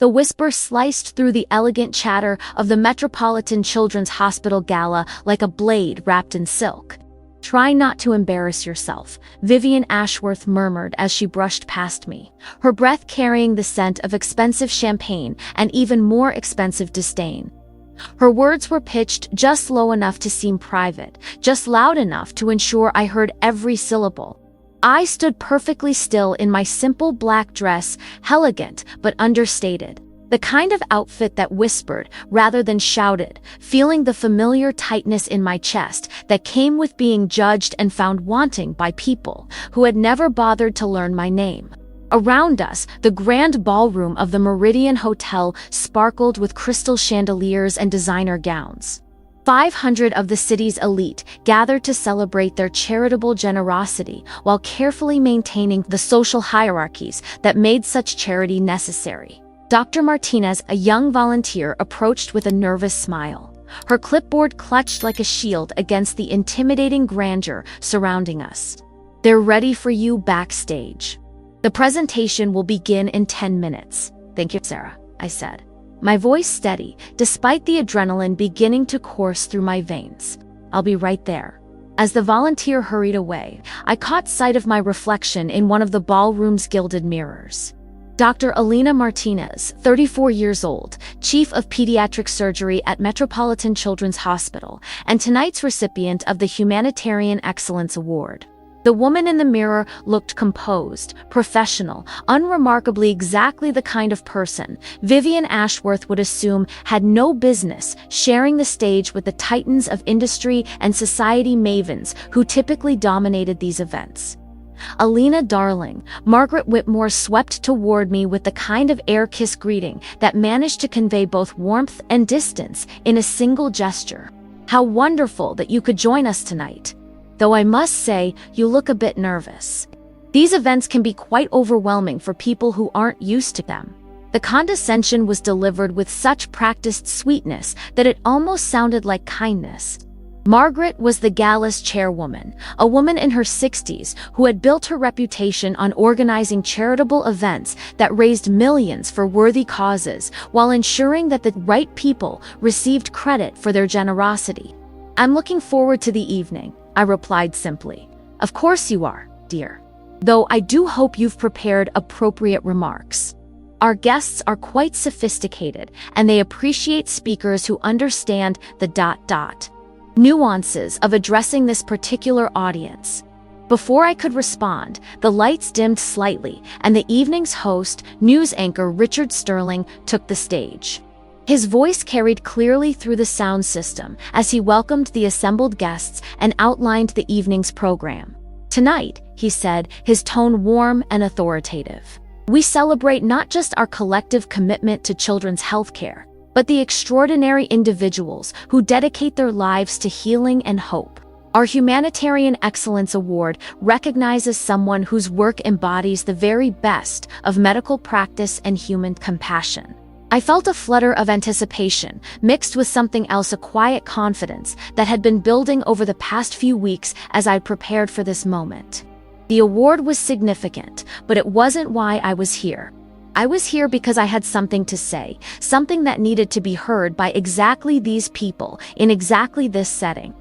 The whisper sliced through the elegant chatter of the Metropolitan Children's Hospital gala like a blade wrapped in silk. "Try not to embarrass yourself," Vivian Ashworth murmured as she brushed past me, her breath carrying the scent of expensive champagne and even more expensive disdain. Her words were pitched just low enough to seem private, just loud enough to ensure I heard every syllable. I stood perfectly still in my simple black dress, elegant but understated. The kind of outfit that whispered rather than shouted, feeling the familiar tightness in my chest that came with being judged and found wanting by people who had never bothered to learn my name. Around us, the grand ballroom of the Meridian Hotel sparkled with crystal chandeliers and designer gowns. 500 of the city's elite gathered to celebrate their charitable generosity while carefully maintaining the social hierarchies that made such charity necessary. Dr. Martinez, a young volunteer, approached with a nervous smile, her clipboard clutched like a shield against the intimidating grandeur surrounding us. "They're ready for you backstage. The presentation will begin in 10 minutes. Thank you, Sarah," I said, my voice steady, despite the adrenaline beginning to course through my veins. "I'll be right there." As the volunteer hurried away, I caught sight of my reflection in one of the ballroom's gilded mirrors. Dr. Alina Martinez, 34 years old, Chief of Pediatric Surgery at Metropolitan Children's Hospital, and tonight's recipient of the Humanitarian Excellence Award. The woman in the mirror looked composed, professional, unremarkably exactly the kind of person Vivian Ashworth would assume had no business sharing the stage with the titans of industry and society mavens who typically dominated these events. "Alina, darling," Margaret Whitmore swept toward me with the kind of air-kiss greeting that managed to convey both warmth and distance in a single gesture. "How wonderful that you could join us tonight. Though I must say, you look a bit nervous. These events can be quite overwhelming for people who aren't used to them." The condescension was delivered with such practiced sweetness that it almost sounded like kindness. Margaret was the gala's chairwoman, a woman in her 60s who had built her reputation on organizing charitable events that raised millions for worthy causes while ensuring that the right people received credit for their generosity. "I'm looking forward to the evening," I replied simply. "Of course you are, dear. Though I do hope you've prepared appropriate remarks. Our guests are quite sophisticated, and they appreciate speakers who understand the nuances of addressing this particular audience." Before I could respond, the lights dimmed slightly, and the evening's host, news anchor Richard Sterling, took the stage. His voice carried clearly through the sound system as he welcomed the assembled guests and outlined the evening's program. "Tonight," he said, his tone warm and authoritative, "we celebrate not just our collective commitment to children's healthcare, but the extraordinary individuals who dedicate their lives to healing and hope. Our Humanitarian Excellence Award recognizes someone whose work embodies the very best of medical practice and human compassion." I felt a flutter of anticipation, mixed with something else, a quiet confidence that had been building over the past few weeks as I prepared for this moment. The award was significant, but it wasn't why I was here. I was here because I had something to say, something that needed to be heard by exactly these people, in exactly this setting.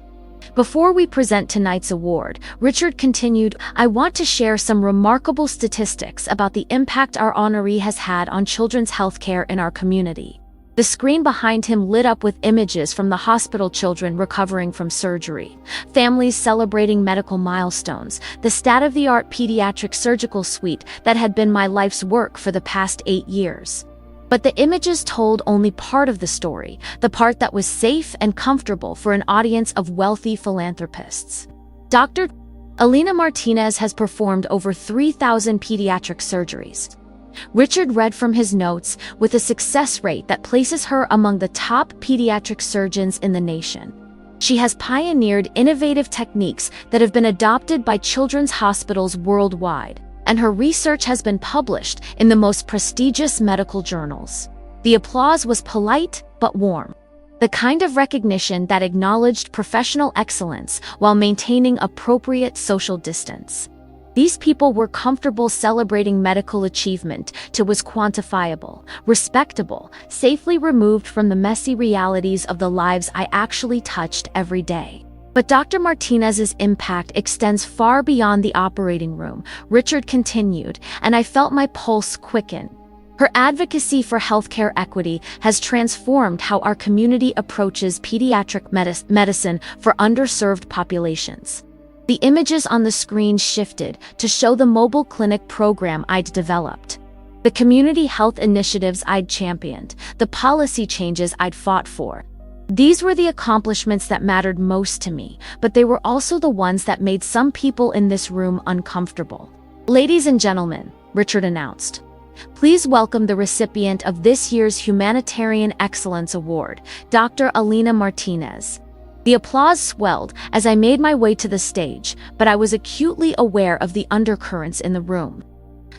"Before we present tonight's award," Richard continued, "I want to share some remarkable statistics about the impact our honoree has had on children's healthcare in our community." The screen behind him lit up with images from the hospital, children recovering from surgery, families celebrating medical milestones, the state-of-the-art pediatric surgical suite that had been my life's work for the past 8 years. But the images told only part of the story, the part that was safe and comfortable for an audience of wealthy philanthropists. Dr. Alina Martinez has performed over 3,000 pediatric surgeries. Richard read from his notes, with a success rate that places her among the top pediatric surgeons in the nation. She has pioneered innovative techniques that have been adopted by children's hospitals worldwide, and her research has been published in the most prestigious medical journals. The applause was polite but warm, the kind of recognition that acknowledged professional excellence while maintaining appropriate social distance. These people were comfortable celebrating medical achievement that was quantifiable, respectable, safely removed from the messy realities of the lives I actually touched every day. But Dr. Martinez's impact extends far beyond the operating room, Richard continued, and I felt my pulse quicken. Her advocacy for healthcare equity has transformed how our community approaches pediatric medicine for underserved populations. The images on the screen shifted to show the mobile clinic program I'd developed, the community health initiatives I'd championed, the policy changes I'd fought for. These were the accomplishments that mattered most to me, but they were also the ones that made some people in this room uncomfortable. "Ladies and gentlemen," Richard announced, "please welcome the recipient of this year's Humanitarian Excellence Award, Dr. Alina Martinez." The applause swelled as I made my way to the stage, but I was acutely aware of the undercurrents in the room.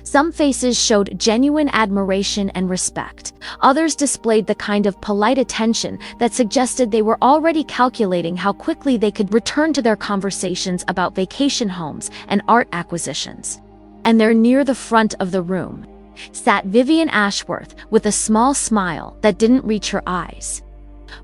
Some faces showed genuine admiration and respect. Others displayed the kind of polite attention that suggested they were already calculating how quickly they could return to their conversations about vacation homes and art acquisitions. And there, near the front of the room, sat Vivian Ashworth with a small smile that didn't reach her eyes,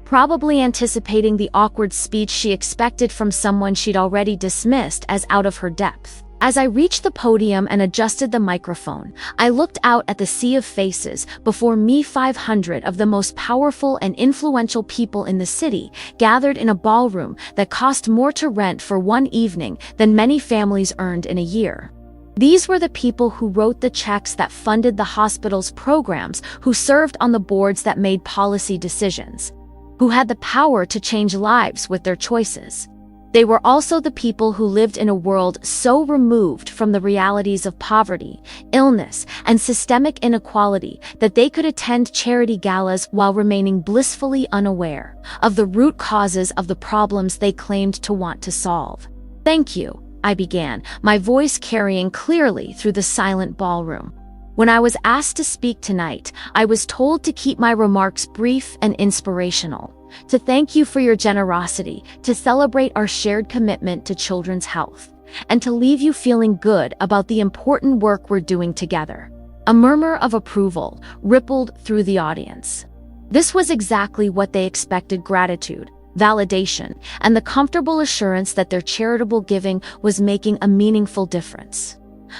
probably anticipating the awkward speech she expected from someone she'd already dismissed as out of her depth. As I reached the podium and adjusted the microphone, I looked out at the sea of faces before me. 500 of the most powerful and influential people in the city gathered in a ballroom that cost more to rent for one evening than many families earned in a year. These were the people who wrote the checks that funded the hospital's programs, who served on the boards that made policy decisions, who had the power to change lives with their choices. They were also the people who lived in a world so removed from the realities of poverty, illness, and systemic inequality that they could attend charity galas while remaining blissfully unaware of the root causes of the problems they claimed to want to solve. "Thank you," I began, my voice carrying clearly through the silent ballroom. When I was asked to speak tonight, I was told to keep my remarks brief and inspirational, to thank you for your generosity, to celebrate our shared commitment to children's health, and to leave you feeling good about the important work we're doing together. A murmur of approval rippled through the audience. This was exactly what they expected: gratitude, validation, and the comfortable assurance that their charitable giving was making a meaningful difference.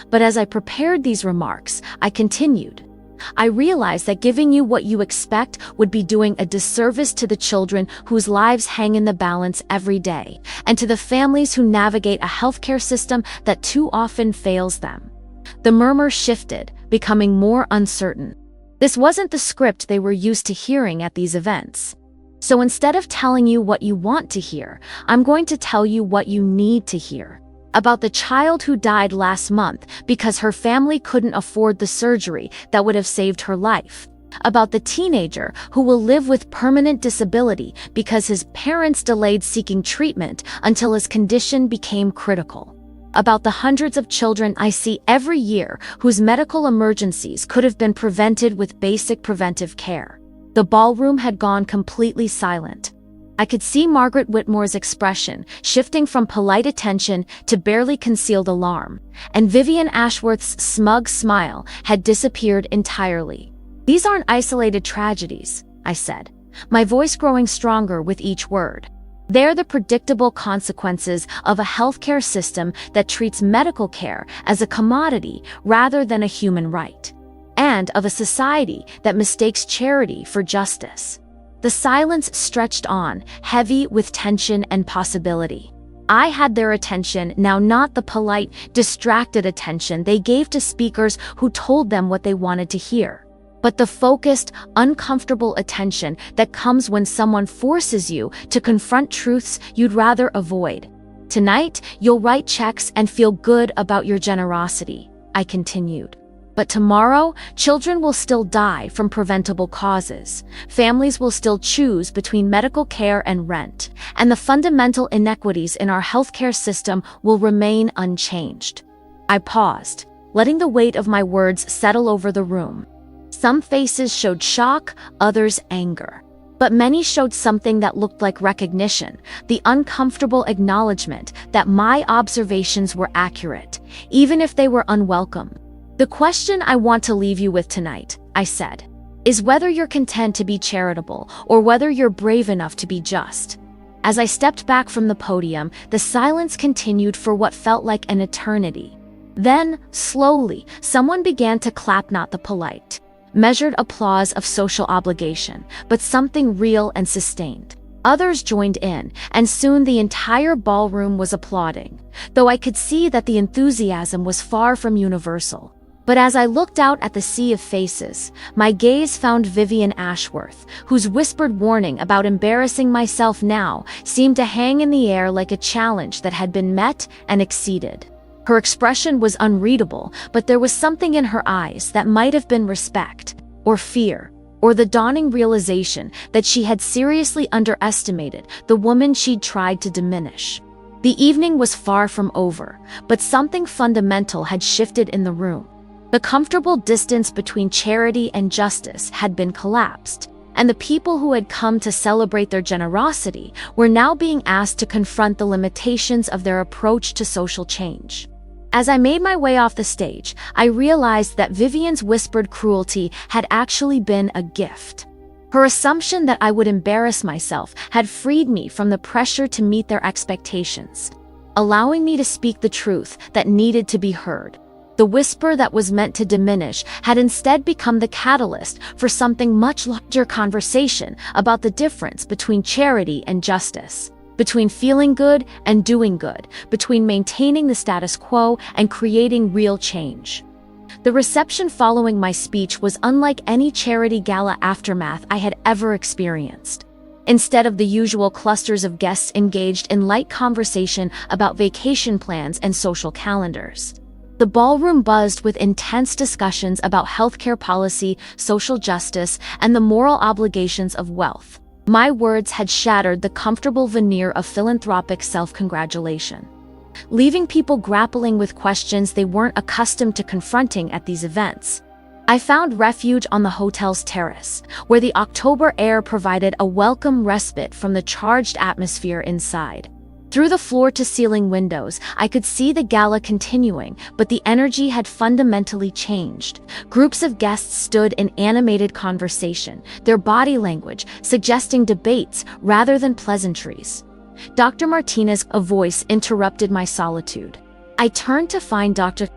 But as I prepared these remarks, I continued. I realized that giving you what you expect would be doing a disservice to the children whose lives hang in the balance every day, and to the families who navigate a healthcare system that too often fails them. The murmur shifted, becoming more uncertain. This wasn't the script they were used to hearing at these events. So instead of telling you what you want to hear, I'm going to tell you what you need to hear. About the child who died last month because her family couldn't afford the surgery that would have saved her life. About the teenager who will live with permanent disability because his parents delayed seeking treatment until his condition became critical. About the hundreds of children I see every year whose medical emergencies could have been prevented with basic preventive care. The ballroom had gone completely silent. I could see Margaret Whitmore's expression shifting from polite attention to barely concealed alarm, and Vivian Ashworth's smug smile had disappeared entirely. "These aren't isolated tragedies," I said, my voice growing stronger with each word. "They're the predictable consequences of a healthcare system that treats medical care as a commodity rather than a human right, and of a society that mistakes charity for justice." The silence stretched on, heavy with tension and possibility. I had their attention now, not the polite, distracted attention they gave to speakers who told them what they wanted to hear, but the focused, uncomfortable attention that comes when someone forces you to confront truths you'd rather avoid. "Tonight, you'll write checks and feel good about your generosity," I continued. "But tomorrow, children will still die from preventable causes. Families will still choose between medical care and rent, and the fundamental inequities in our healthcare system will remain unchanged." I paused, letting the weight of my words settle over the room. Some faces showed shock, others anger. But many showed something that looked like recognition, the uncomfortable acknowledgement that my observations were accurate, even if they were unwelcome. "The question I want to leave you with tonight," I said, "is whether you're content to be charitable or whether you're brave enough to be just." As I stepped back from the podium, the silence continued for what felt like an eternity. Then, slowly, someone began to clap, not the polite, measured applause of social obligation, but something real and sustained. Others joined in, and soon the entire ballroom was applauding, though I could see that the enthusiasm was far from universal. But as I looked out at the sea of faces, my gaze found Vivian Ashworth, whose whispered warning about embarrassing myself now seemed to hang in the air like a challenge that had been met and exceeded. Her expression was unreadable, but there was something in her eyes that might have been respect, or fear, or the dawning realization that she had seriously underestimated the woman she'd tried to diminish. The evening was far from over, but something fundamental had shifted in the room. The comfortable distance between charity and justice had been collapsed, and the people who had come to celebrate their generosity were now being asked to confront the limitations of their approach to social change. As I made my way off the stage, I realized that Vivian's whispered cruelty had actually been a gift. Her assumption that I would embarrass myself had freed me from the pressure to meet their expectations, allowing me to speak the truth that needed to be heard. The whisper that was meant to diminish had instead become the catalyst for something much larger: conversation about the difference between charity and justice, between feeling good and doing good, between maintaining the status quo and creating real change. The reception following my speech was unlike any charity gala aftermath I had ever experienced. Instead of the usual clusters of guests engaged in light conversation about vacation plans and social calendars, the ballroom buzzed with intense discussions about healthcare policy, social justice, and the moral obligations of wealth. My words had shattered the comfortable veneer of philanthropic self-congratulation, leaving people grappling with questions they weren't accustomed to confronting at these events. I found refuge on the hotel's terrace, where the October air provided a welcome respite from the charged atmosphere inside. Through the floor-to-ceiling windows, I could see the gala continuing, but the energy had fundamentally changed. Groups of guests stood in animated conversation, their body language suggesting debates rather than pleasantries. "Dr. Martinez," a voice interrupted my solitude. I turned to find Dr.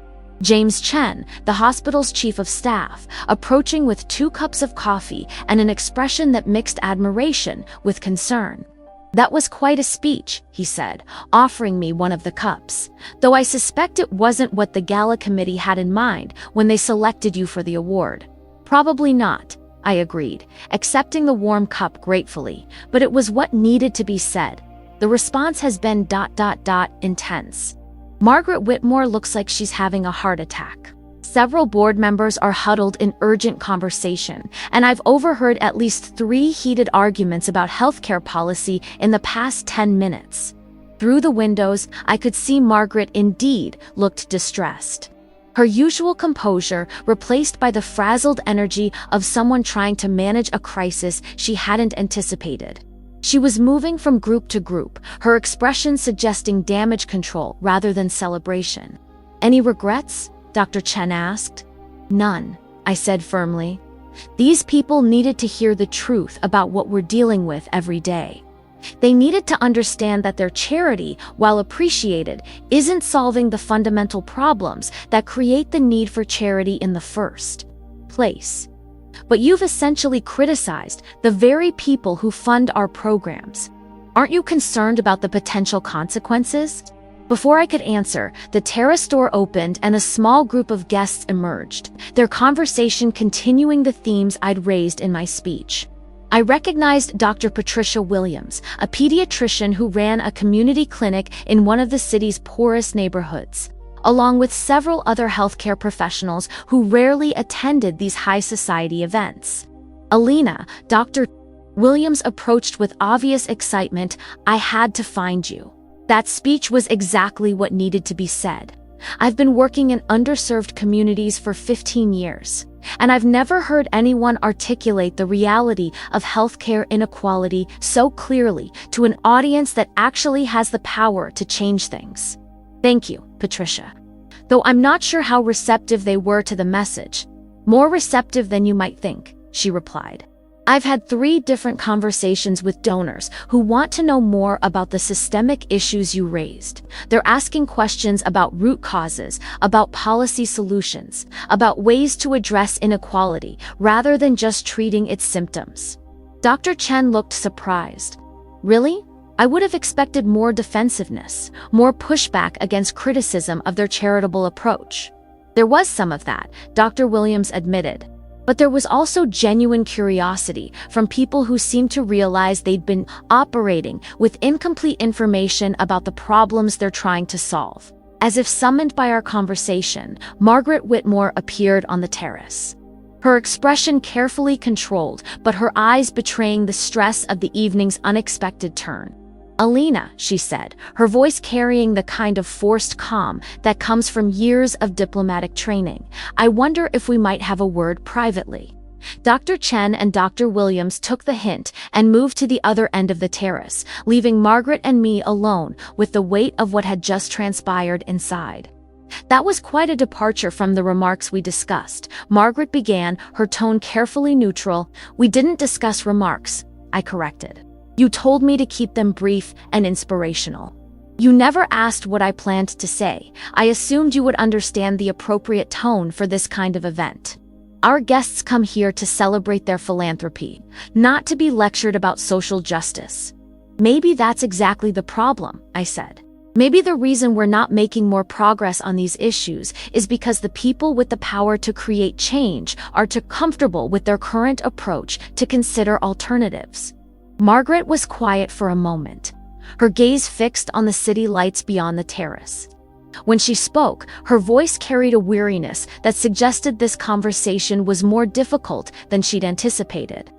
James Chen, the hospital's chief of staff, approaching with 2 cups of coffee and an expression that mixed admiration with concern. "That was quite a speech," he said, offering me one of the cups, "though I suspect it wasn't what the gala committee had in mind when they selected you for the award." "Probably not," I agreed, accepting the warm cup gratefully, "but it was what needed to be said. The response has been ... intense. Margaret Whitmore looks like she's having a heart attack. Several board members are huddled in urgent conversation, and I've overheard at least 3 heated arguments about healthcare policy in the past 10 minutes. Through the windows, I could see Margaret indeed looked distressed. Her usual composure replaced by the frazzled energy of someone trying to manage a crisis she hadn't anticipated. She was moving from group to group, her expression suggesting damage control rather than celebration. "Any regrets?" Dr. Chen asked. "None," I said firmly. These people needed to hear the truth about what we're dealing with every day. They needed to understand that their charity, while appreciated, isn't solving the fundamental problems that create the need for charity in the first place. "But you've essentially criticized the very people who fund our programs. Aren't you concerned about the potential consequences?" Before I could answer, the terrace door opened and a small group of guests emerged, their conversation continuing the themes I'd raised in my speech. I recognized Dr. Patricia Williams, a pediatrician who ran a community clinic in one of the city's poorest neighborhoods, along with several other healthcare professionals who rarely attended these high society events. "Alina," Dr. Williams approached with obvious excitement, "I had to find you. That speech was exactly what needed to be said. I've been working in underserved communities for 15 years, And I've never heard anyone articulate the reality of healthcare inequality so clearly to an audience that actually has the power to change things. Thank you, Patricia. Though I'm not sure how receptive they were to the message. More receptive than you might think, she replied. I've had 3 different conversations with donors who want to know more about the systemic issues you raised. They're asking questions about root causes, about policy solutions, about ways to address inequality, rather than just treating its symptoms. Dr. Chen looked surprised. Really? I would have expected more defensiveness, more pushback against criticism of their charitable approach. There was some of that, Dr. Williams admitted. But there was also genuine curiosity from people who seemed to realize they'd been operating with incomplete information about the problems they're trying to solve. As if summoned by our conversation, Margaret Whitmore appeared on the terrace. Her expression carefully controlled, but her eyes betraying the stress of the evening's unexpected turn. Alina, she said, her voice carrying the kind of forced calm that comes from years of diplomatic training. I wonder if we might have a word privately. Dr. Chen and Dr. Williams took the hint and moved to the other end of the terrace, leaving Margaret and me alone with the weight of what had just transpired inside. That was quite a departure from the remarks we discussed. Margaret began, her tone carefully neutral. We didn't discuss remarks, I corrected. You told me to keep them brief and inspirational. You never asked what I planned to say. I assumed you would understand the appropriate tone for this kind of event. Our guests come here to celebrate their philanthropy, not to be lectured about social justice. Maybe that's exactly the problem, I said. Maybe the reason we're not making more progress on these issues is because the people with the power to create change are too comfortable with their current approach to consider alternatives. Margaret was quiet for a moment, her gaze fixed on the city lights beyond the terrace. When she spoke, her voice carried a weariness that suggested this conversation was more difficult than she'd anticipated.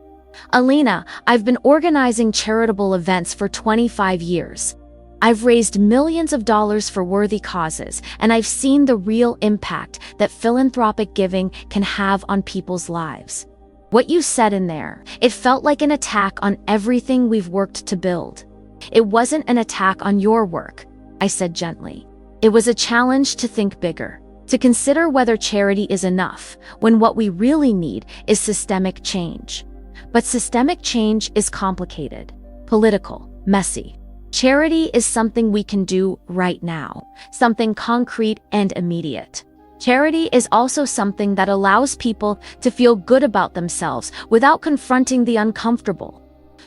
Alina, I've been organizing charitable events for 25 years. I've raised millions of dollars for worthy causes, and I've seen the real impact that philanthropic giving can have on people's lives. What you said in there, it felt like an attack on everything we've worked to build. It wasn't an attack on your work, I said gently. It was a challenge to think bigger, to consider whether charity is enough, when what we really need is systemic change. But systemic change is complicated, political, messy. Charity is something we can do right now, something concrete and immediate. Charity is also something that allows people to feel good about themselves without confronting the uncomfortable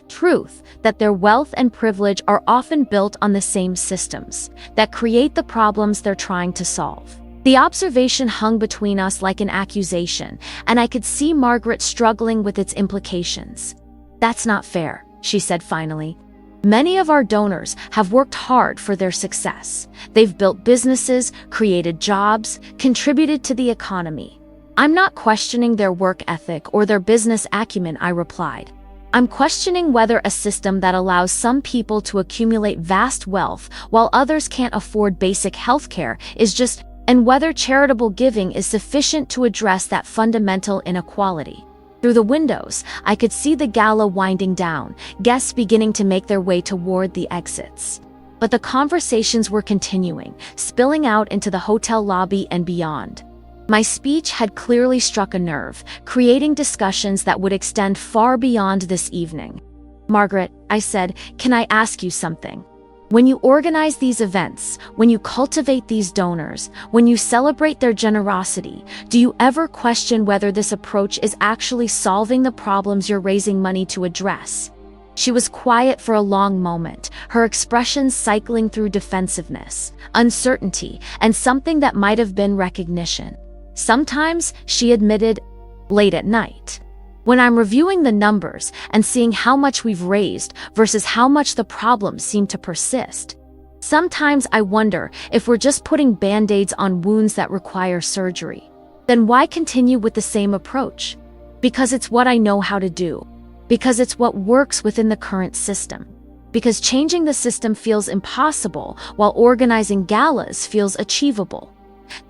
truth that their wealth and privilege are often built on the same systems that create the problems they're trying to solve. The observation hung between us like an accusation, and I could see Margaret struggling with its implications. That's not fair, she said finally. Many of our donors have worked hard for their success. They've built businesses, created jobs, contributed to the economy. I'm not questioning their work ethic or their business acumen, I replied. I'm questioning whether a system that allows some people to accumulate vast wealth while others can't afford basic health care is just, and whether charitable giving is sufficient to address that fundamental inequality. Through the windows, I could see the gala winding down, guests beginning to make their way toward the exits. But the conversations were continuing, spilling out into the hotel lobby and beyond. My speech had clearly struck a nerve, creating discussions that would extend far beyond this evening. Margaret, I said, can I ask you something? When you organize these events, when you cultivate these donors, when you celebrate their generosity, do you ever question whether this approach is actually solving the problems you're raising money to address? She was quiet for a long moment, her expressions cycling through defensiveness, uncertainty, and something that might have been recognition. Sometimes, she admitted, late at night. When I'm reviewing the numbers and seeing how much we've raised versus how much the problems seem to persist, sometimes I wonder if we're just putting band-aids on wounds that require surgery. Then why continue with the same approach? Because it's what I know how to do. Because it's what works within the current system. Because changing the system feels impossible while organizing galas feels achievable.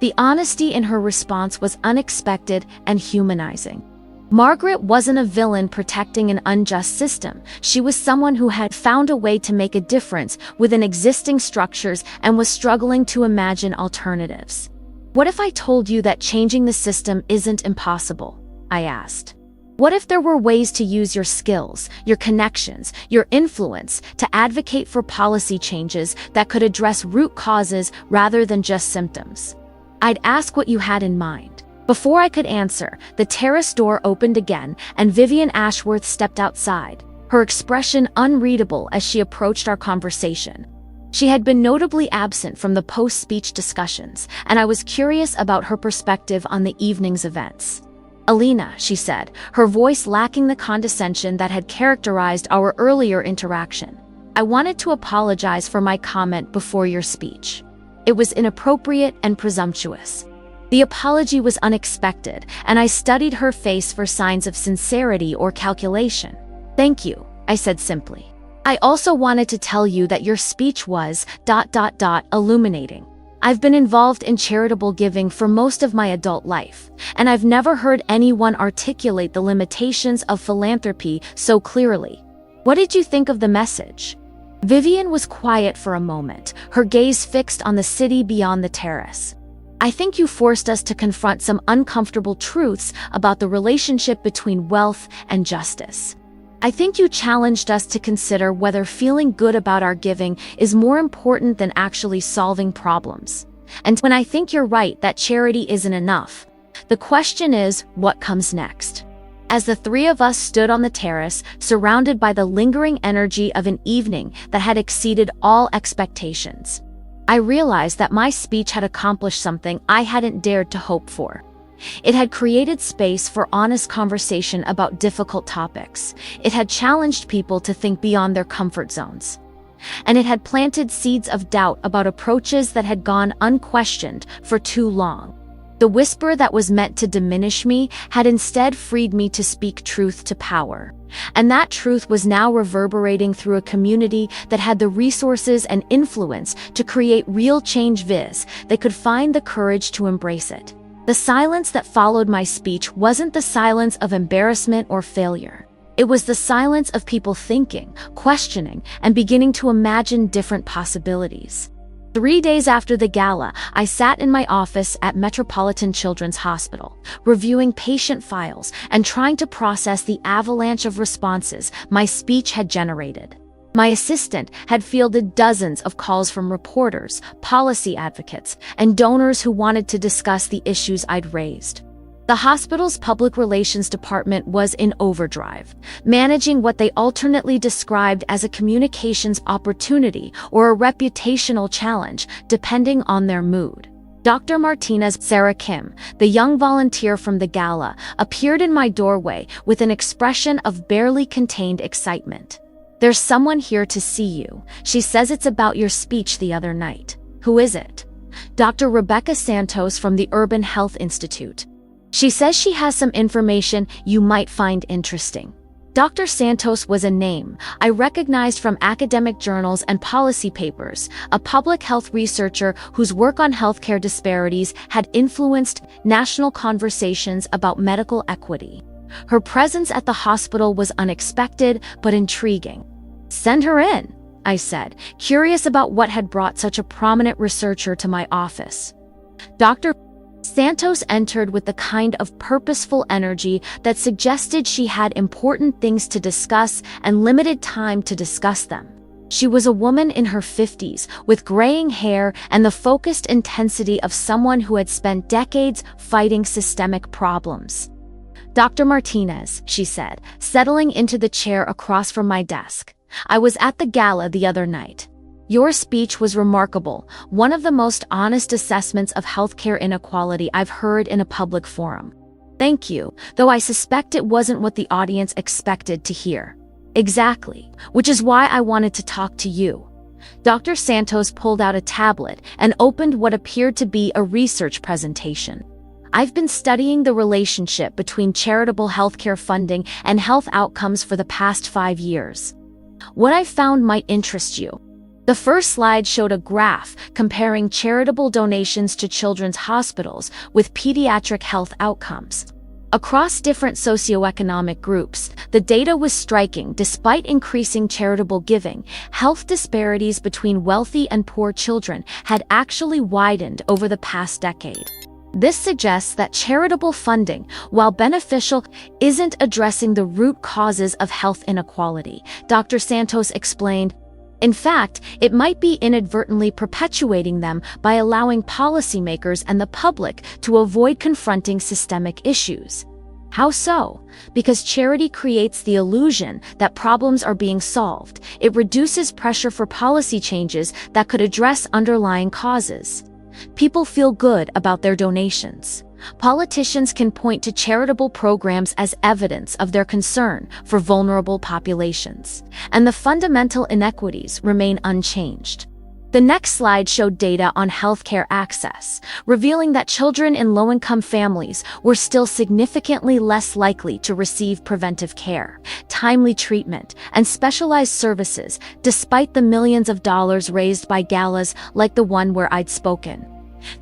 The honesty in her response was unexpected and humanizing. Margaret wasn't a villain protecting an unjust system. She was someone who had found a way to make a difference within existing structures and was struggling to imagine alternatives. "What if I told you that changing the system isn't impossible?" I asked. "What if there were ways to use your skills, your connections, your influence to advocate for policy changes that could address root causes rather than just symptoms?" I'd ask what you had in mind. Before I could answer, the terrace door opened again and Vivian Ashworth stepped outside, her expression unreadable as she approached our conversation. She had been notably absent from the post-speech discussions, and I was curious about her perspective on the evening's events. "Alina," she said, her voice lacking the condescension that had characterized our earlier interaction, "I wanted to apologize for my comment before your speech. It was inappropriate and presumptuous." The apology was unexpected, and I studied her face for signs of sincerity or calculation. "Thank you," I said simply. "I also wanted to tell you that your speech was ... illuminating. I've been involved in charitable giving for most of my adult life, and I've never heard anyone articulate the limitations of philanthropy so clearly. What did you think of the message?" Vivian was quiet for a moment, her gaze fixed on the city beyond the terrace. "I think you forced us to confront some uncomfortable truths about the relationship between wealth and justice. I think you challenged us to consider whether feeling good about our giving is more important than actually solving problems. And when I think you're right that charity isn't enough, the question is, what comes next?" As the three of us stood on the terrace, surrounded by the lingering energy of an evening that had exceeded all expectations, I realized that my speech had accomplished something I hadn't dared to hope for. It had created space for honest conversation about difficult topics. It had challenged people to think beyond their comfort zones. And it had planted seeds of doubt about approaches that had gone unquestioned for too long. The whisper that was meant to diminish me had instead freed me to speak truth to power. And that truth was now reverberating through a community that had the resources and influence to create real change they could find the courage to embrace it. The silence that followed my speech wasn't the silence of embarrassment or failure. It was the silence of people thinking, questioning, and beginning to imagine different possibilities. 3 days after the gala, I sat in my office at Metropolitan Children's Hospital, reviewing patient files and trying to process the avalanche of responses my speech had generated. My assistant had fielded dozens of calls from reporters, policy advocates, and donors who wanted to discuss the issues I'd raised. The hospital's public relations department was in overdrive, managing what they alternately described as a communications opportunity or a reputational challenge, depending on their mood. Dr. Martinez, Sarah Kim, the young volunteer from the gala, appeared in my doorway with an expression of barely contained excitement. "There's someone here to see you. She says it's about your speech the other night." "Who is it?" "Dr. Rebecca Santos from the Urban Health Institute. She says she has some information you might find interesting." Dr. Santos was a name I recognized from academic journals and policy papers, a public health researcher whose work on healthcare disparities had influenced national conversations about medical equity. Her presence at the hospital was unexpected but intriguing. "Send her in," I said, curious about what had brought such a prominent researcher to my office. Dr. Santos entered with the kind of purposeful energy that suggested she had important things to discuss and limited time to discuss them. She was a woman in her 50s, with graying hair and the focused intensity of someone who had spent decades fighting systemic problems. "Dr. Martinez," she said, settling into the chair across from my desk, "I was at the gala the other night. Your speech was remarkable, one of the most honest assessments of healthcare inequality I've heard in a public forum." "Thank you, though I suspect it wasn't what the audience expected to hear." "Exactly, which is why I wanted to talk to you." Dr. Santos pulled out a tablet and opened what appeared to be a research presentation. "I've been studying the relationship between charitable healthcare funding and health outcomes for the past 5 years. What I've found might interest you. The first slide showed a graph comparing charitable donations to children's hospitals with pediatric health outcomes. Across different socioeconomic groups, the data was striking. Despite increasing charitable giving, health disparities between wealthy and poor children had actually widened over the past decade. This suggests that charitable funding, while beneficial, isn't addressing the root causes of health inequality, Dr. Santos explained. In fact, it might be inadvertently perpetuating them by allowing policymakers and the public to avoid confronting systemic issues. How so? Because charity creates the illusion that problems are being solved. It reduces pressure for policy changes that could address underlying causes. People feel good about their donations. Politicians can point to charitable programs as evidence of their concern for vulnerable populations, and the fundamental inequities remain unchanged. The next slide showed data on healthcare access, revealing that children in low-income families were still significantly less likely to receive preventive care, timely treatment, and specialized services, despite the millions of dollars raised by galas like the one where I'd spoken.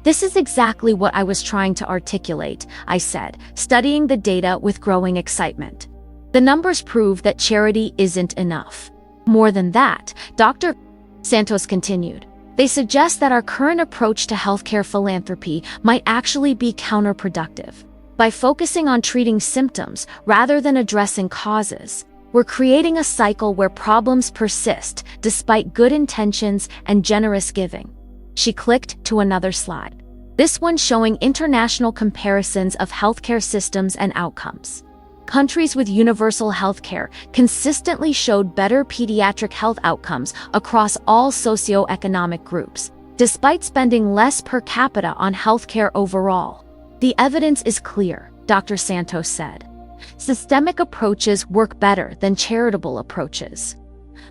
"This is exactly what I was trying to articulate," I said, studying the data with growing excitement. The numbers prove that charity isn't enough. More than that, Dr. Santos continued, they suggest that our current approach to healthcare philanthropy might actually be counterproductive. By focusing on treating symptoms rather than addressing causes, we're creating a cycle where problems persist despite good intentions and generous giving. She clicked to another slide. This one showing international comparisons of healthcare systems and outcomes. Countries with universal healthcare consistently showed better pediatric health outcomes across all socioeconomic groups, despite spending less per capita on healthcare overall. The evidence is clear, Dr. Santos said. Systemic approaches work better than charitable approaches.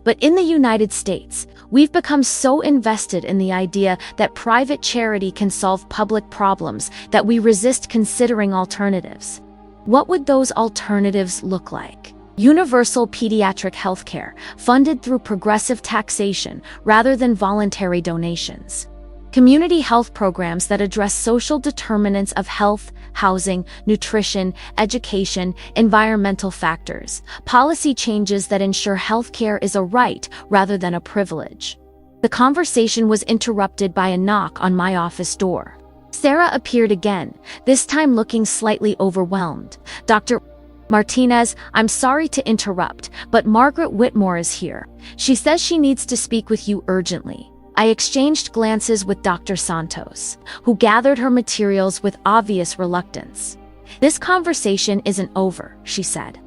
But in the United States, we've become so invested in the idea that private charity can solve public problems that we resist considering alternatives. What would those alternatives look like? Universal pediatric healthcare, funded through progressive taxation rather than voluntary donations. Community health programs that address social determinants of health, housing, nutrition, education, environmental factors. Policy changes that ensure healthcare is a right rather than a privilege. The conversation was interrupted by a knock on my office door. Sarah appeared again, this time looking slightly overwhelmed. "Dr. Martinez, I'm sorry to interrupt, but Margaret Whitmore is here. She says she needs to speak with you urgently." I exchanged glances with Dr. Santos, who gathered her materials with obvious reluctance. "This conversation isn't over," she said.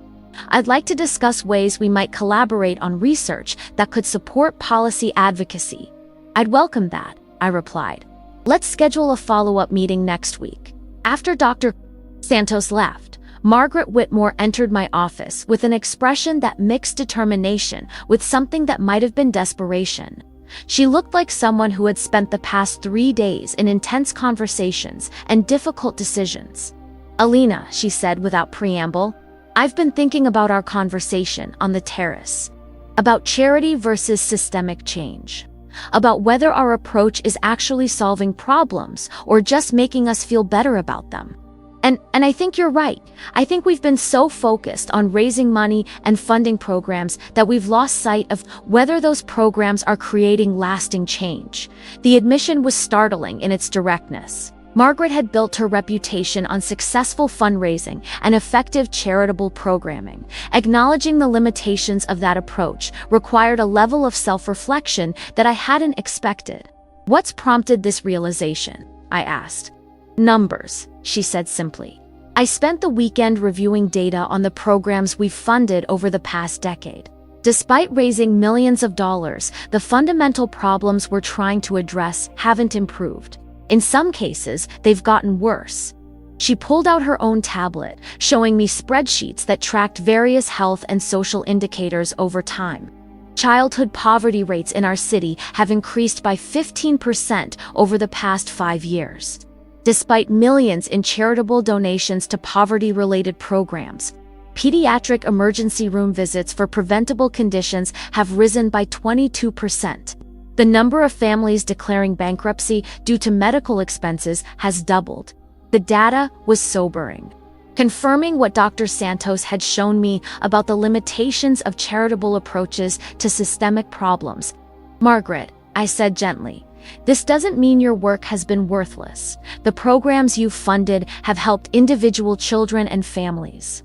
"I'd like to discuss ways we might collaborate on research that could support policy advocacy." "I'd welcome that," I replied. "Let's schedule a follow-up meeting next week." After Dr. Santos left, Margaret Whitmore entered my office with an expression that mixed determination with something that might have been desperation. She looked like someone who had spent the past 3 days in intense conversations and difficult decisions. "Alina," she said without preamble, "I've been thinking about our conversation on the terrace. About charity versus systemic change. About whether our approach is actually solving problems or just making us feel better about them. And I think you're right. I think we've been so focused on raising money and funding programs that we've lost sight of whether those programs are creating lasting change." The admission was startling in its directness. Margaret had built her reputation on successful fundraising and effective charitable programming. Acknowledging the limitations of that approach required a level of self-reflection that I hadn't expected. "What's prompted this realization?" I asked. "Numbers," she said simply. "I spent the weekend reviewing data on the programs we've funded over the past decade. Despite raising millions of dollars, the fundamental problems we're trying to address haven't improved. In some cases, they've gotten worse." She pulled out her own tablet, showing me spreadsheets that tracked various health and social indicators over time. Childhood poverty rates in our city have increased by 15% over the past 5 years. Despite millions in charitable donations to poverty-related programs, pediatric emergency room visits for preventable conditions have risen by 22%. The number of families declaring bankruptcy due to medical expenses has doubled. The data was sobering, confirming what Dr. Santos had shown me about the limitations of charitable approaches to systemic problems. "Margaret," I said gently, "this doesn't mean your work has been worthless. The programs you've funded have helped individual children and families.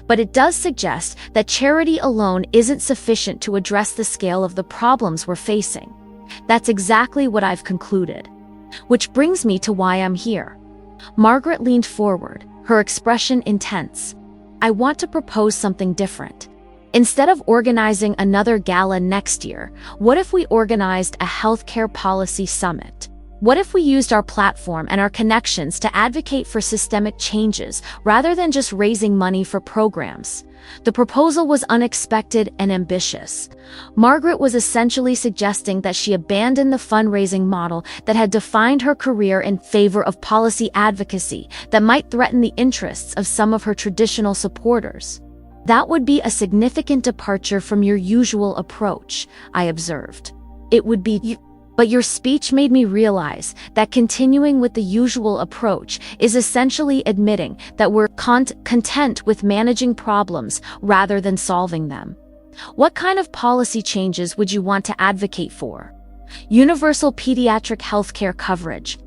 But it does suggest that charity alone isn't sufficient to address the scale of the problems we're facing. That's exactly what I've concluded. Which brings me to why I'm here." Margaret leaned forward, her expression intense. "I want to propose something different. Instead of organizing another gala next year, what if we organized a healthcare policy summit? What if we used our platform and our connections to advocate for systemic changes rather than just raising money for programs?" The proposal was unexpected and ambitious. Margaret was essentially suggesting that she abandon the fundraising model that had defined her career in favor of policy advocacy that might threaten the interests of some of her traditional supporters. "That would be a significant departure from your usual approach," I observed. "It would be. But your speech made me realize that continuing with the usual approach is essentially admitting that we're content with managing problems rather than solving them. What kind of policy changes would you want to advocate for?" "Universal pediatric healthcare coverage,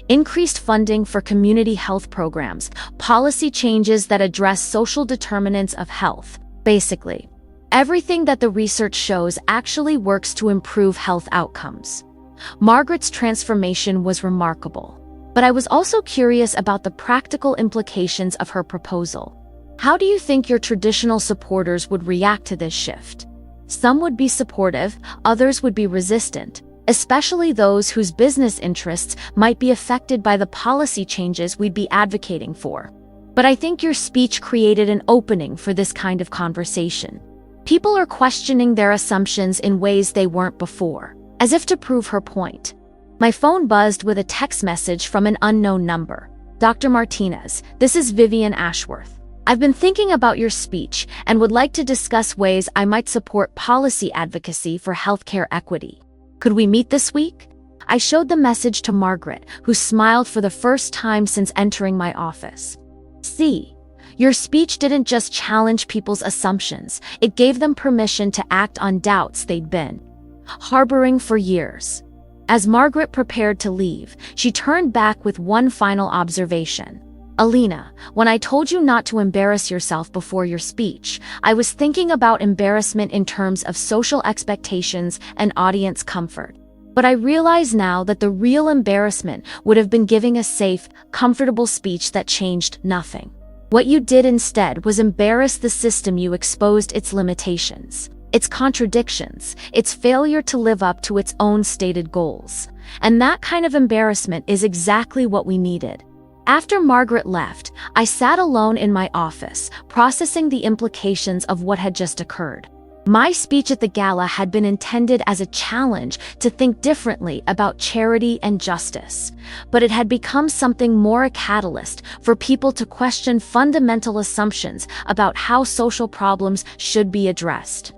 increased funding for community health programs, policy changes that address social determinants of health, basically. Everything that the research shows actually works to improve health outcomes." Margaret's transformation was remarkable, but I was also curious about the practical implications of her proposal. "How do you think your traditional supporters would react to this shift?" "Some would be supportive, others would be resistant, especially those whose business interests might be affected by the policy changes we'd be advocating for. But I think your speech created an opening for this kind of conversation. People are questioning their assumptions in ways they weren't before." As if to prove her point, my phone buzzed with a text message from an unknown number. "Dr. Martinez, this is Vivian Ashworth. I've been thinking about your speech and would like to discuss ways I might support policy advocacy for healthcare equity. Could we meet this week?" I showed the message to Margaret, who smiled for the first time since entering my office. "See, your speech didn't just challenge people's assumptions, it gave them permission to act on doubts they'd been harboring for years." As Margaret prepared to leave, she turned back with one final observation. "Alina, when I told you not to embarrass yourself before your speech, I was thinking about embarrassment in terms of social expectations and audience comfort. But I realize now that the real embarrassment would have been giving a safe, comfortable speech that changed nothing. What you did instead was embarrass the system. You exposed its limitations, its contradictions, its failure to live up to its own stated goals. And that kind of embarrassment is exactly what we needed." After Margaret left, I sat alone in my office, processing the implications of what had just occurred. My speech at the gala had been intended as a challenge to think differently about charity and justice, but it had become something more, a catalyst for people to question fundamental assumptions about how social problems should be addressed.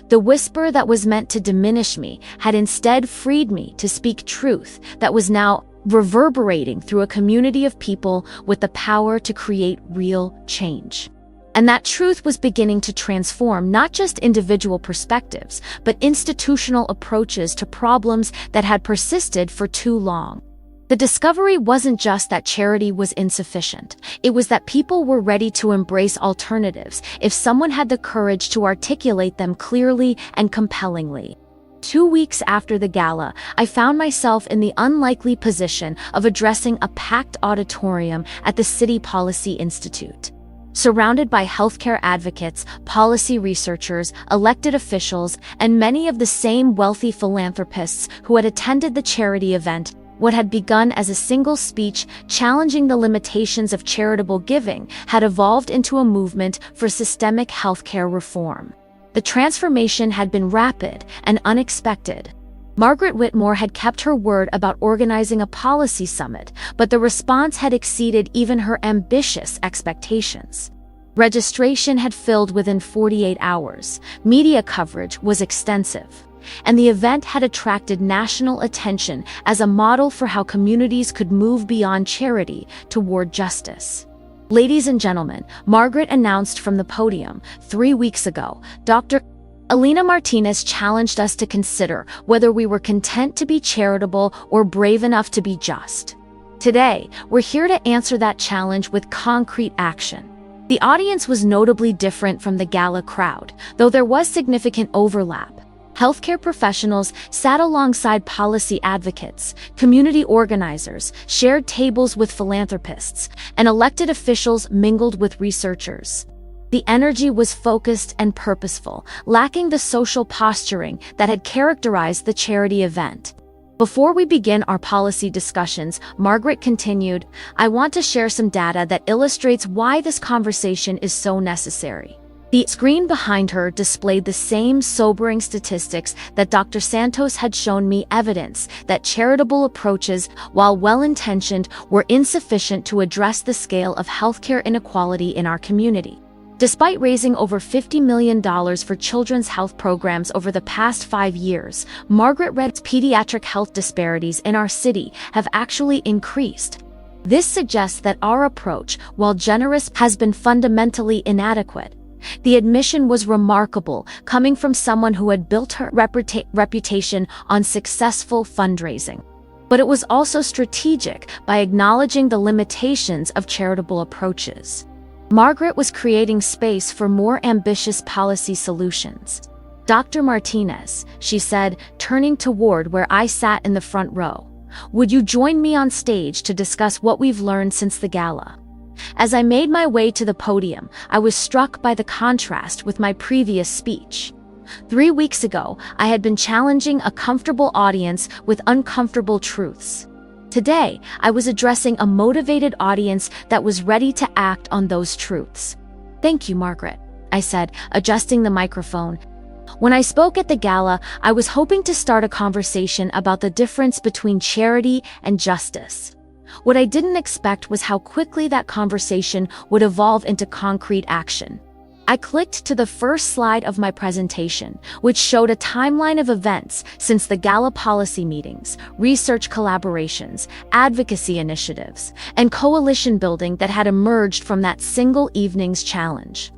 The whisper that was meant to diminish me had instead freed me to speak truth that was now reverberating through a community of people with the power to create real change. And that truth was beginning to transform not just individual perspectives, but institutional approaches to problems that had persisted for too long. The discovery wasn't just that charity was insufficient. It was that people were ready to embrace alternatives if someone had the courage to articulate them clearly and compellingly. 2 weeks after the gala, I found myself in the unlikely position of addressing a packed auditorium at the City Policy Institute. Surrounded by healthcare advocates, policy researchers, elected officials, and many of the same wealthy philanthropists who had attended the charity event, what had begun as a single speech challenging the limitations of charitable giving had evolved into a movement for systemic healthcare reform. The transformation had been rapid and unexpected. Margaret Whitmore had kept her word about organizing a policy summit, but the response had exceeded even her ambitious expectations. Registration had filled within 48 hours. Media coverage was extensive. and the event had attracted national attention as a model for how communities could move beyond charity toward justice. Ladies and gentlemen, Margaret announced from the podium 3 weeks ago, Dr. Elena Martinez challenged us to consider whether we were content to be charitable or brave enough to be just. Today, we're here to answer that challenge with concrete action. The audience was notably different from the gala crowd, though there was significant overlap. Healthcare professionals sat alongside policy advocates, community organizers, shared tables with philanthropists, and elected officials mingled with researchers. The energy was focused and purposeful, lacking the social posturing that had characterized the charity event. Before we begin our policy discussions, Margaret continued, I want to share some data that illustrates why this conversation is so necessary. The screen behind her displayed the same sobering statistics that Dr. Santos had shown me, evidence that charitable approaches, while well-intentioned, were insufficient to address the scale of healthcare inequality in our community. Despite raising over $50 million for children's health programs over the past 5 years, Margaret read's pediatric health disparities in our city have actually increased. This suggests that our approach, while generous, has been fundamentally inadequate. The admission was remarkable, coming from someone who had built her reputation on successful fundraising. But it was also strategic by acknowledging the limitations of charitable approaches. Margaret was creating space for more ambitious policy solutions. Dr. Martinez, she said, turning toward where I sat in the front row, would you join me on stage to discuss what we've learned since the gala? As I made my way to the podium, I was struck by the contrast with my previous speech. 3 weeks ago, I had been challenging a comfortable audience with uncomfortable truths. Today, I was addressing a motivated audience that was ready to act on those truths. Thank you, Margaret, I said, adjusting the microphone. When I spoke at the gala, I was hoping to start a conversation about the difference between charity and justice. What I didn't expect was how quickly that conversation would evolve into concrete action. I clicked to the first slide of my presentation, which showed a timeline of events since the gala: policy meetings, research collaborations, advocacy initiatives, and coalition building that had emerged from that single evening's challenge.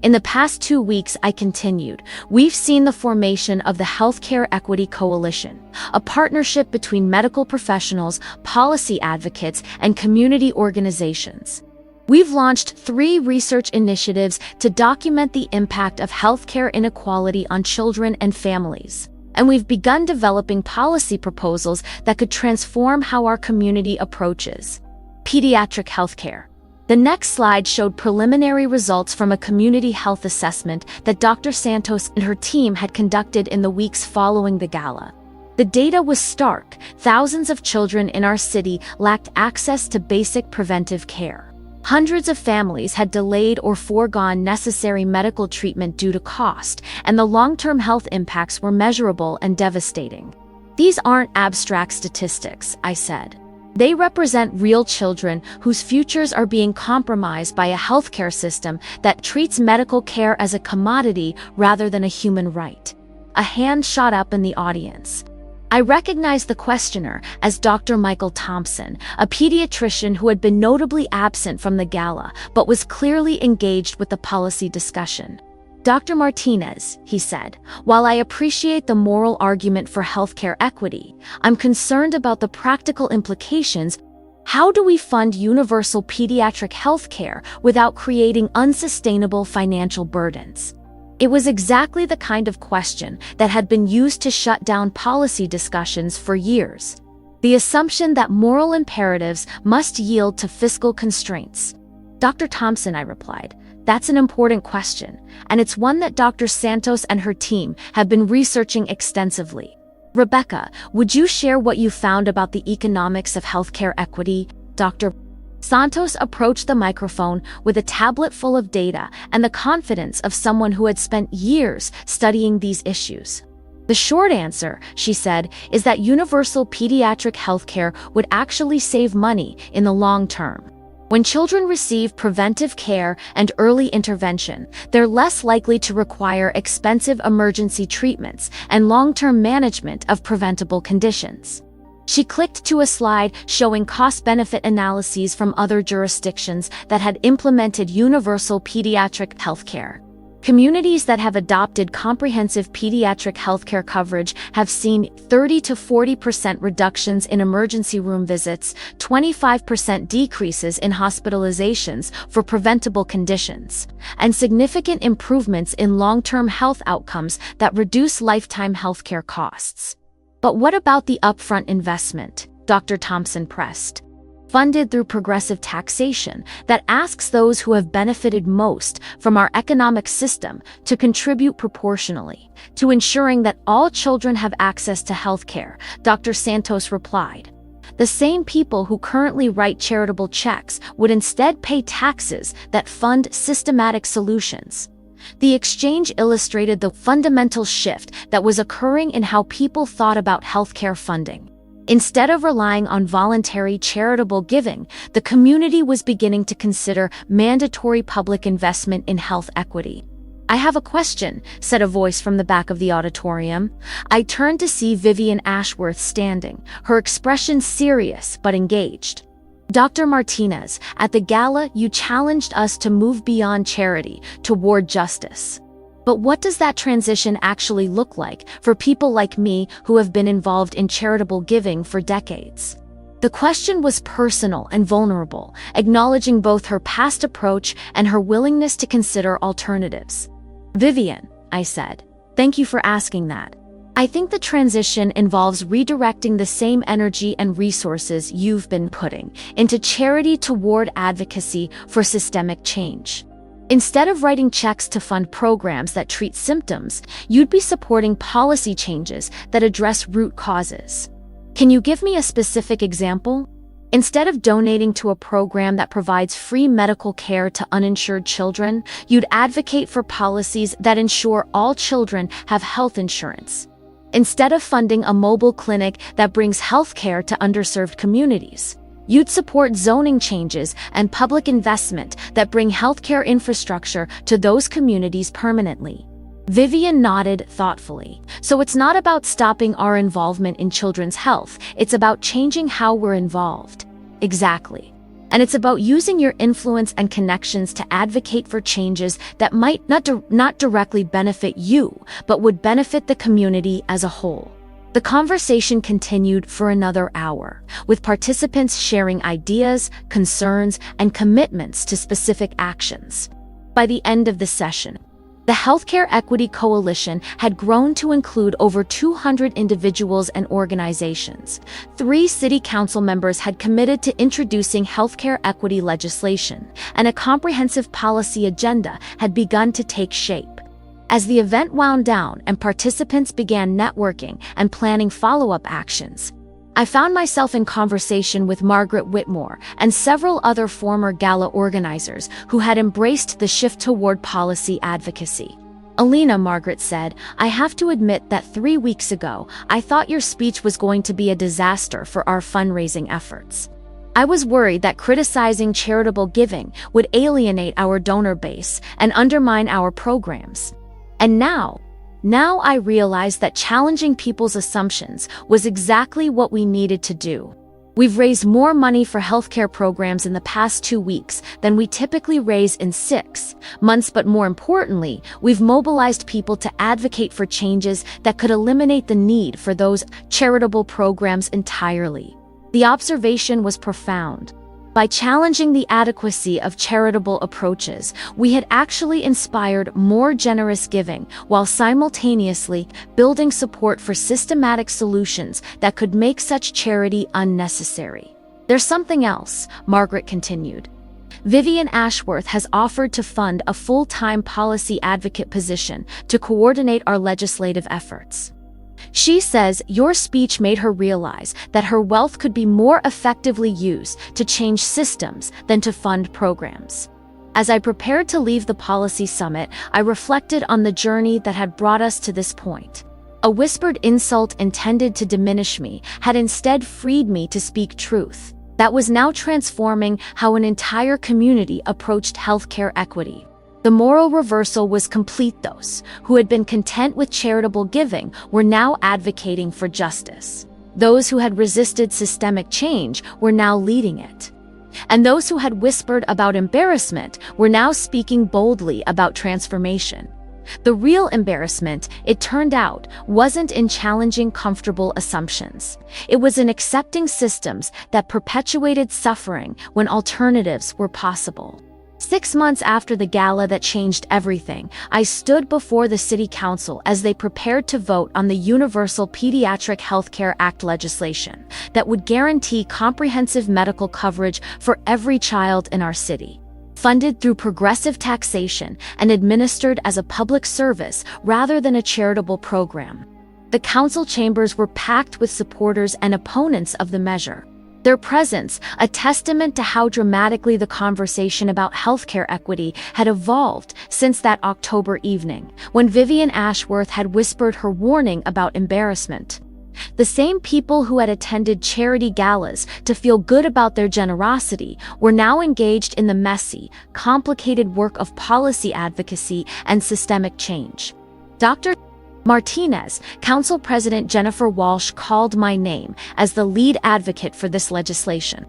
In the past 2 weeks, I continued, we've seen the formation of the Healthcare Equity Coalition, a partnership between medical professionals, policy advocates, and community organizations. We've launched 3 research initiatives to document the impact of healthcare inequality on children and families. And we've begun developing policy proposals that could transform how our community approaches pediatric healthcare. The next slide showed preliminary results from a community health assessment that Dr. Santos and her team had conducted in the weeks following the gala. The data was stark. Thousands of children in our city lacked access to basic preventive care. Hundreds of families had delayed or foregone necessary medical treatment due to cost, and the long-term health impacts were measurable and devastating. These aren't abstract statistics, I said. They represent real children whose futures are being compromised by a healthcare system that treats medical care as a commodity rather than a human right. A hand shot up in the audience. I recognized the questioner as Dr. Michael Thompson, a pediatrician who had been notably absent from the gala but was clearly engaged with the policy discussion. Dr. Martinez, he said, while I appreciate the moral argument for healthcare equity, I'm concerned about the practical implications. How do we fund universal pediatric healthcare without creating unsustainable financial burdens? It was exactly the kind of question that had been used to shut down policy discussions for years. The assumption that moral imperatives must yield to fiscal constraints. Dr. Thompson, I replied, that's an important question, and it's one that Dr. Santos and her team have been researching extensively. Rebecca, would you share what you found about the economics of healthcare equity? Dr. Santos approached the microphone with a tablet full of data and the confidence of someone who had spent years studying these issues. The short answer, she said, is that universal pediatric healthcare would actually save money in the long term. When children receive preventive care and early intervention, they're less likely to require expensive emergency treatments and long-term management of preventable conditions. She clicked to a slide showing cost-benefit analyses from other jurisdictions that had implemented universal pediatric healthcare. Communities that have adopted comprehensive pediatric healthcare coverage have seen 30 to 40% reductions in emergency room visits, 25% decreases in hospitalizations for preventable conditions, and significant improvements in long-term health outcomes that reduce lifetime healthcare costs. But what about the upfront investment? Dr. Thompson pressed. Funded through progressive taxation that asks those who have benefited most from our economic system to contribute proportionally to ensuring that all children have access to health care, Dr. Santos replied. The same people who currently write charitable checks would instead pay taxes that fund systematic solutions. The exchange illustrated the fundamental shift that was occurring in how people thought about healthcare funding. Instead of relying on voluntary charitable giving, the community was beginning to consider mandatory public investment in health equity. "I have a question," said a voice from the back of the auditorium. I turned to see Vivian Ashworth standing, her expression serious but engaged. "Dr. Martinez, at the gala you challenged us to move beyond charity toward justice. But what does that transition actually look like for people like me who have been involved in charitable giving for decades?" The question was personal and vulnerable, acknowledging both her past approach and her willingness to consider alternatives. "Vivian," I said, "thank you for asking that. I think the transition involves redirecting the same energy and resources you've been putting into charity toward advocacy for systemic change. Instead of writing checks to fund programs that treat symptoms, you'd be supporting policy changes that address root causes. Can you give me a specific example? Instead of donating to a program that provides free medical care to uninsured children, you'd advocate for policies that ensure all children have health insurance. Instead of funding a mobile clinic that brings health care to underserved communities, you'd support zoning changes and public investment that bring healthcare infrastructure to those communities permanently." Vivian nodded thoughtfully. "So it's not about stopping our involvement in children's health, it's about changing how we're involved." "Exactly. And it's about using your influence and connections to advocate for changes that might not directly benefit you, but would benefit the community as a whole." The conversation continued for another hour, with participants sharing ideas, concerns, and commitments to specific actions. By the end of the session, the Healthcare Equity Coalition had grown to include over 200 individuals and organizations. 3 city council members had committed to introducing healthcare equity legislation, and a comprehensive policy agenda had begun to take shape. As the event wound down and participants began networking and planning follow-up actions, I found myself in conversation with Margaret Whitmore and several other former gala organizers who had embraced the shift toward policy advocacy. "Alina," Margaret said, "I have to admit that 3 weeks ago, I thought your speech was going to be a disaster for our fundraising efforts. I was worried that criticizing charitable giving would alienate our donor base and undermine our programs. And now I realize that challenging people's assumptions was exactly what we needed to do. We've raised more money for healthcare programs in the past 2 weeks than we typically raise in 6 months, but more importantly, we've mobilized people to advocate for changes that could eliminate the need for those charitable programs entirely." The observation was profound. By challenging the adequacy of charitable approaches, we had actually inspired more generous giving while simultaneously building support for systematic solutions that could make such charity unnecessary. "There's something else," Margaret continued. "Vivian Ashworth has offered to fund a full-time policy advocate position to coordinate our legislative efforts. She says your speech made her realize that her wealth could be more effectively used to change systems than to fund programs." As I prepared to leave the policy summit, I reflected on the journey that had brought us to this point. A whispered insult intended to diminish me had instead freed me to speak truth. that was now transforming how an entire community approached healthcare equity. The moral reversal was complete. Those who had been content with charitable giving were now advocating for justice. Those who had resisted systemic change were now leading it. And those who had whispered about embarrassment were now speaking boldly about transformation. The real embarrassment, it turned out, wasn't in challenging comfortable assumptions. It was in accepting systems that perpetuated suffering when alternatives were possible. 6 months after the gala that changed everything, I stood before the City Council as they prepared to vote on the Universal Pediatric Healthcare Act legislation that would guarantee comprehensive medical coverage for every child in our city. Funded through progressive taxation and administered as a public service rather than a charitable program. The council chambers were packed with supporters and opponents of the measure. Their presence, a testament to how dramatically the conversation about healthcare equity had evolved since that October evening, when Vivian Ashworth had whispered her warning about embarrassment. The same people who had attended charity galas to feel good about their generosity were now engaged in the messy, complicated work of policy advocacy and systemic change. Dr. Martinez, Council President Jennifer Walsh called my name as the lead advocate for this legislation.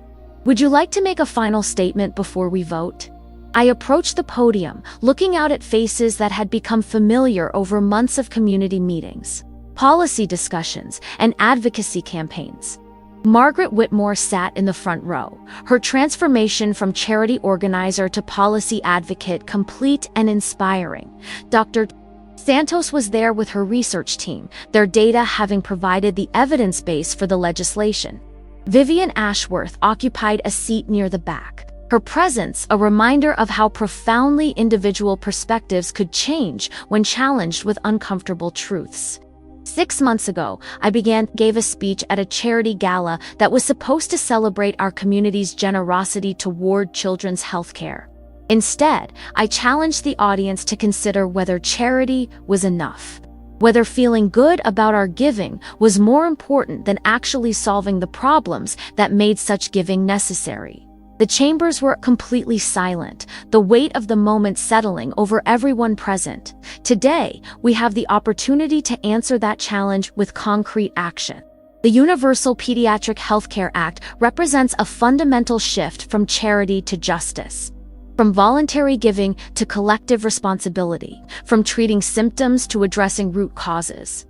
Would you like to make a final statement before we vote? I approached the podium, looking out at faces that had become familiar over months of community meetings, policy discussions, and advocacy campaigns. Margaret Whitmore sat in the front row, her transformation from charity organizer to policy advocate complete and inspiring. Dr. Santos was there with her research team, their data having provided the evidence base for the legislation. Vivian Ashworth occupied a seat near the back, her presence a reminder of how profoundly individual perspectives could change when challenged with uncomfortable truths. 6 months ago, I gave a speech at a charity gala that was supposed to celebrate our community's generosity toward children's health care. Instead, I challenged the audience to consider whether charity was enough, whether feeling good about our giving was more important than actually solving the problems that made such giving necessary. The chambers were completely silent, the weight of the moment settling over everyone present. Today, we have the opportunity to answer that challenge with concrete action. The Universal Pediatric Healthcare Act represents a fundamental shift from charity to justice. From voluntary giving to collective responsibility, from treating symptoms to addressing root causes.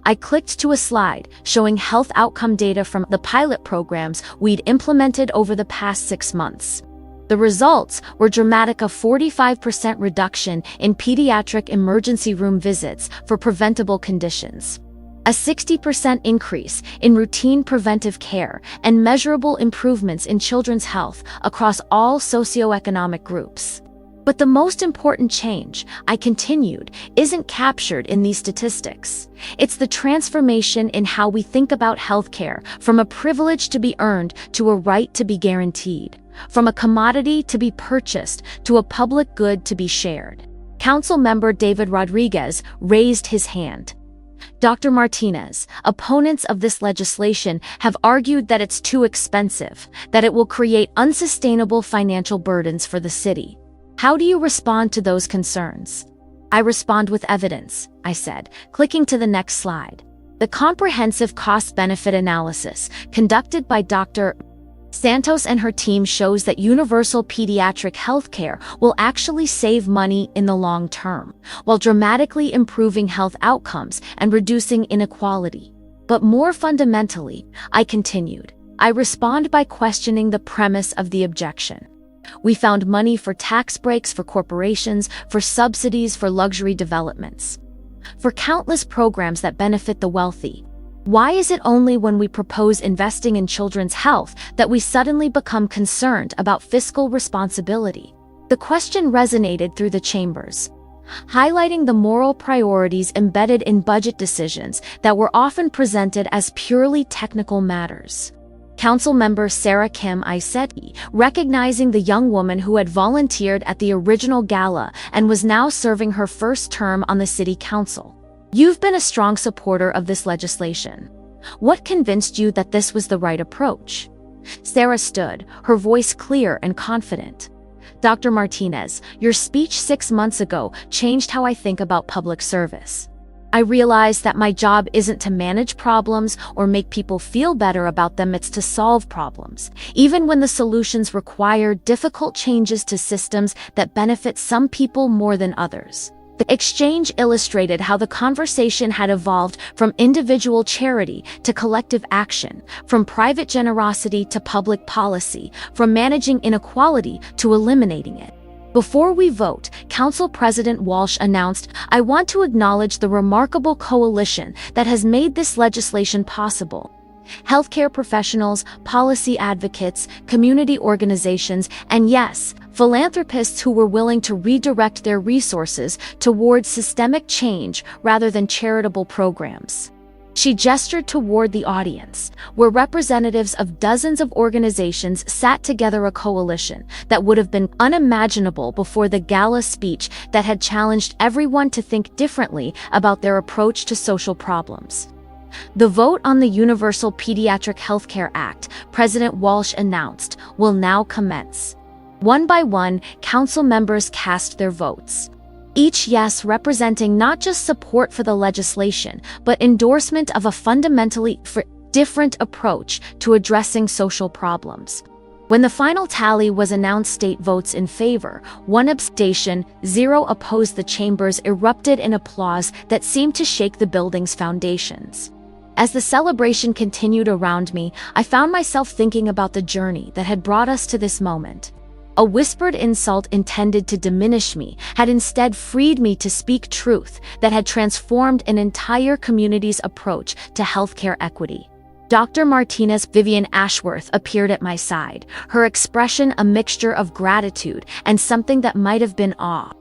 I clicked to a slide showing health outcome data from the pilot programs we'd implemented over the past 6 months. The results were dramatic: a 45% reduction in pediatric emergency room visits for preventable conditions, a 60% increase in routine preventive care, and measurable improvements in children's health across all socioeconomic groups. But the most important change, I continued, isn't captured in these statistics. It's the transformation in how we think about healthcare, from a privilege to be earned to a right to be guaranteed, from a commodity to be purchased to a public good to be shared. Council member David Rodriguez raised his hand. Dr. Martinez, opponents of this legislation have argued that it's too expensive, that it will create unsustainable financial burdens for the city. How do you respond to those concerns? I respond with evidence, I said, clicking to the next slide. The comprehensive cost-benefit analysis conducted by Dr. Santos and her team shows that universal pediatric healthcare will actually save money in the long term, while dramatically improving health outcomes and reducing inequality. But more fundamentally, I continued, I respond by questioning the premise of the objection. We found money for tax breaks for corporations, for subsidies for luxury developments, for countless programs that benefit the wealthy. Why is it only when we propose investing in children's health that we suddenly become concerned about fiscal responsibility? The question resonated through the chambers, highlighting the moral priorities embedded in budget decisions that were often presented as purely technical matters. Council member Sarah Kim Isetti, recognizing the young woman who had volunteered at the original gala and was now serving her first term on the city council. You've been a strong supporter of this legislation. What convinced you that this was the right approach? Sarah stood, her voice clear and confident. "Dr. Martinez, your speech 6 months ago changed how I think about public service. I realized that my job isn't to manage problems or make people feel better about them, it's to solve problems, even when the solutions require difficult changes to systems that benefit some people more than others." The exchange illustrated how the conversation had evolved from individual charity to collective action, from private generosity to public policy, from managing inequality to eliminating it. Before we vote, Council President Walsh announced, "I want to acknowledge the remarkable coalition that has made this legislation possible. Healthcare professionals, policy advocates, community organizations, and yes, philanthropists who were willing to redirect their resources towards systemic change rather than charitable programs." She gestured toward the audience, where representatives of dozens of organizations sat together, a coalition that would have been unimaginable before the gala speech that had challenged everyone to think differently about their approach to social problems. The vote on the Universal Pediatric Healthcare Act, President Walsh announced, will now commence. One by one, council members cast their votes. Each yes representing not just support for the legislation, but endorsement of a fundamentally different approach to addressing social problems. When the final tally was announced, state votes in favor, 1 abstention, 0 opposed, the chambers erupted in applause that seemed to shake the building's foundations. As the celebration continued around me, I found myself thinking about the journey that had brought us to this moment. A whispered insult intended to diminish me had instead freed me to speak truth that had transformed an entire community's approach to healthcare equity. Dr. Martinez Vivian Ashworth appeared at my side, her expression a mixture of gratitude and something that might have been awe.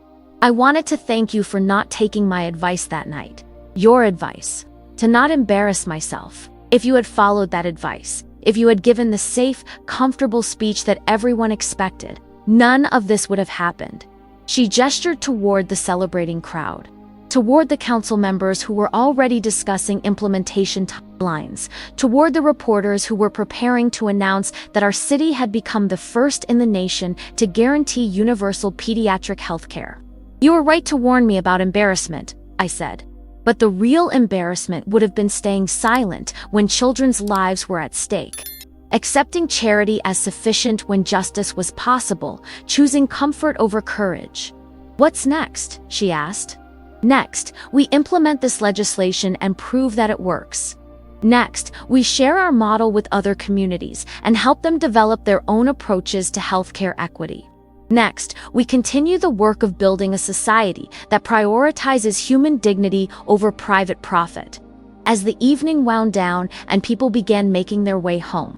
"I wanted to thank you for not taking my advice that night. Your advice. To not embarrass myself. If you had followed that advice, if you had given the safe, comfortable speech that everyone expected, none of this would have happened." She gestured toward the celebrating crowd, toward the council members who were already discussing implementation timelines, toward the reporters who were preparing to announce that our city had become the first in the nation to guarantee universal pediatric health care. "You were right to warn me about embarrassment," I said. But the real embarrassment would have been staying silent when children's lives were at stake. Accepting charity as sufficient when justice was possible, choosing comfort over courage. "What's next?" she asked. "Next, we implement this legislation and prove that it works. Next, we share our model with other communities and help them develop their own approaches to healthcare equity. Next, we continue the work of building a society that prioritizes human dignity over private profit." As the evening wound down and people began making their way home,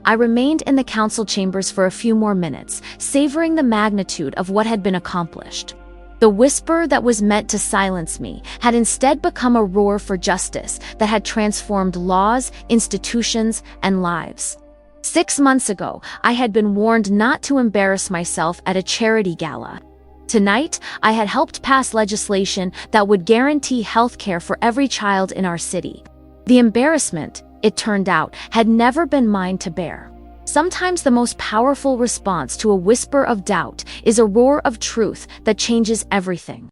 I remained in the council chambers for a few more minutes, savoring the magnitude of what had been accomplished. The whisper that was meant to silence me had instead become a roar for justice that had transformed laws, institutions, and lives. 6 months ago, I had been warned not to embarrass myself at a charity gala. Tonight, I had helped pass legislation that would guarantee health care for every child in our city. The embarrassment, it turned out, had never been mine to bear. Sometimes the most powerful response to a whisper of doubt is a roar of truth that changes everything.